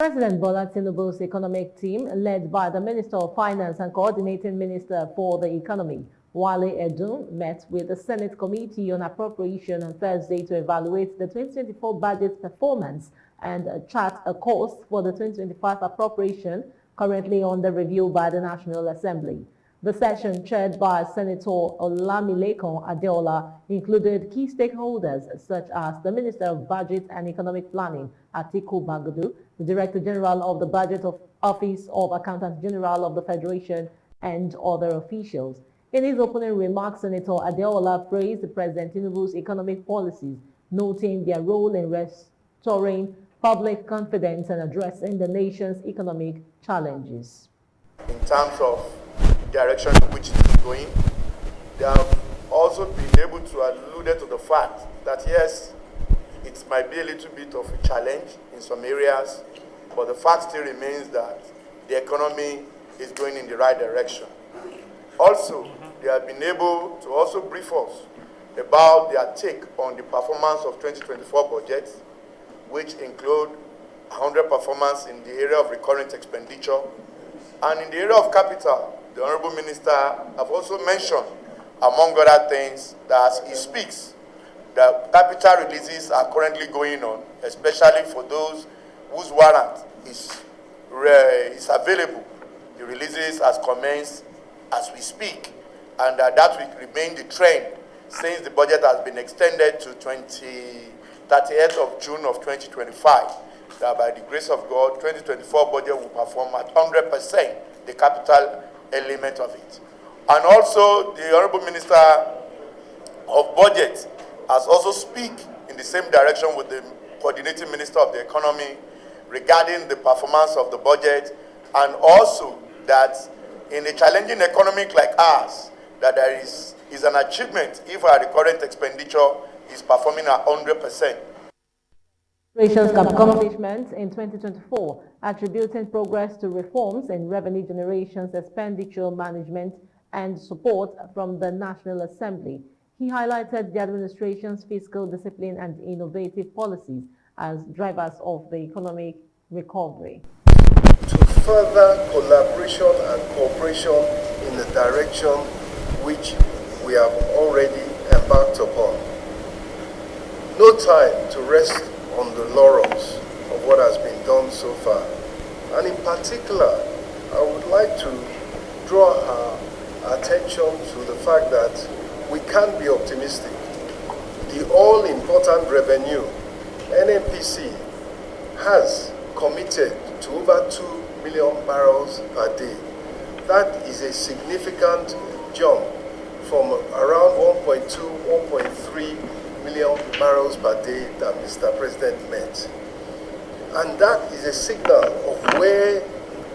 President Bola Tinubu'S economic team, led by the Minister of Finance and Coordinating Minister for the Economy, Wale Edun, met with the Senate Committee on Appropriation on Thursday to evaluate the 2024 budget performance and chart a course for the 2025 appropriation currently under review by the National Assembly. The session, chaired by Senator Olamilekan Adeola, included key stakeholders such as the Minister of Budget and Economic Planning, Atiku Bagudu, the Director General of the Budget Office of Accountant General of the Federation, and other officials. In his opening remarks, Senator Adeola praised President Tinubu's economic policies, noting their role in restoring public confidence and addressing the nation's economic challenges. In terms of direction in which it is going, they have also been able to allude to the fact that yes, it might be a little bit of a challenge in some areas, but the fact still remains that the economy is going in the right direction. Also, they have been able to also brief us about their take on the performance of 2024 budget, which include 100 performance in the area of recurrent expenditure, and in the area of capital. The Honorable Minister have also mentioned, among other things, that as he speaks, the capital releases are currently going on, especially for those whose warrant is available. The releases has commenced as we speak, and that will remain the trend since the budget has been extended to 30th of June of 2025. That by the grace of God, 2024 budget will perform at 100% the capital element of it. And also, the Honorable Minister of Budget has also speak in the same direction with the Coordinating Minister of the Economy regarding the performance of the budget, and also that in a challenging economic like ours, that there is an achievement if our recurrent expenditure is performing at 100%. Accomplishments in 2024, attributing progress to reforms in revenue generations, expenditure management, and support from the National Assembly. He highlighted the administration's fiscal discipline and innovative policies as drivers of the economic recovery. To further collaboration and cooperation in the direction which we have already embarked upon. No time to rest on the laurels of what has been done so far. And in particular, I would like to draw our attention to the fact that we can be optimistic. The all-important revenue, NNPC, has committed to over 2 million barrels per day. That is a significant jump from around 1.2, 1.3 million barrels per day that Mr. President met. And that is a signal of where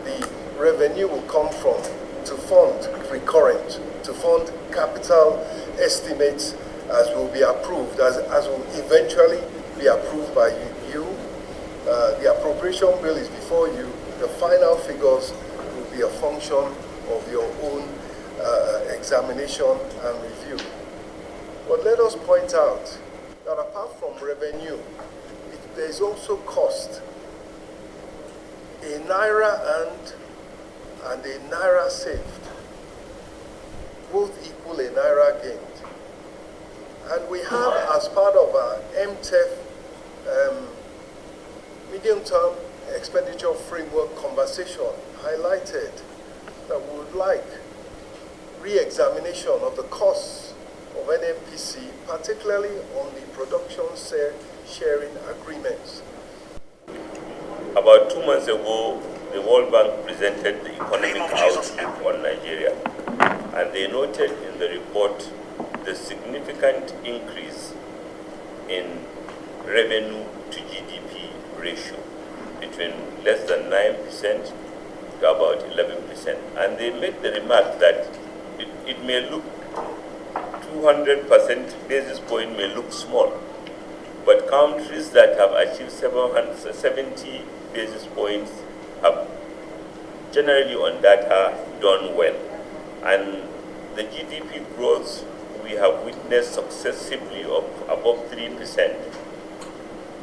the revenue will come from to fund recurrent, to fund capital estimates as will be approved, as will eventually be approved by you. The appropriation bill is before you. The final figures will be a function of your own examination and review. But let us point out that apart from revenue, there is also cost. A naira earned and a naira saved both equal a naira gained. And we have, as part of our MTEF medium-term expenditure framework conversation, highlighted that we would like re-examination of the costs of NNPC, particularly on the production sharing agreements. About 2 months ago, the World Bank presented the economic outlook on Nigeria, and they noted in the report the significant increase in revenue to GDP ratio between less than 9% to about 11%. And they made the remark that it may look 200% basis point may look small, but countries that have achieved 70 basis points have generally on data done well. And the GDP growth we have witnessed successively of above 3%.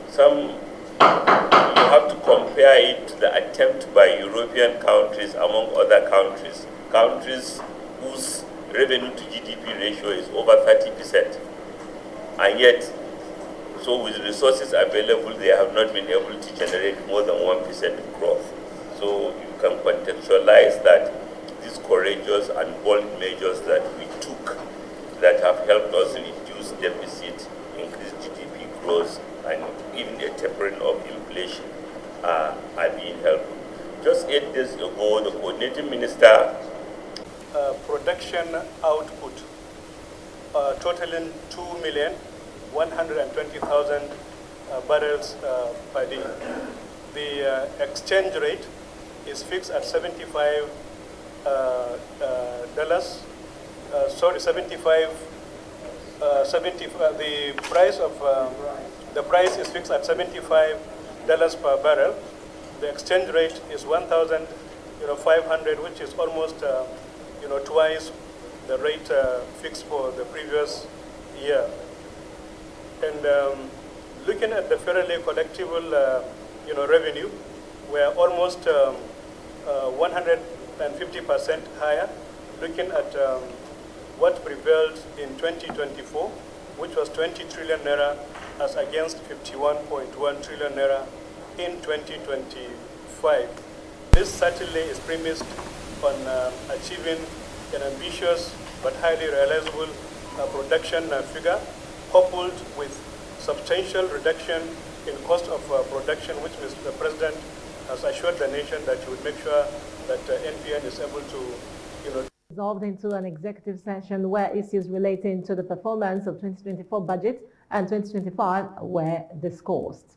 Some you have to compare it to the attempt by European countries, among other countries, countries whose revenue to GDP ratio is over 30%. And yet, so with resources available, they have not been able to generate more than 1% growth. So you can contextualize that these courageous and bold measures that we took that have helped us reduce deficit, increase GDP growth, and even a tapering of inflation are being helpful. Just 8 days ago, the coordinating minister production output totaling 2,120,000 barrels per day. The exchange rate is fixed at $75. The price is fixed at $75 per barrel. The exchange rate is 1,500, which is almost twice the rate fixed for the previous year. And looking at the federally collectible revenue, we are almost 150% higher. Looking at what prevailed in 2024, which was 20 trillion naira as against 51.1 trillion naira in 2025. This certainly is premised on achieving an ambitious but highly realizable production figure, coupled with substantial reduction in cost of production, which Mr. President has assured the nation that he would make sure that NPN is able to, Resolved into an executive session where issues relating to the performance of 2024 budget and 2025 were discussed.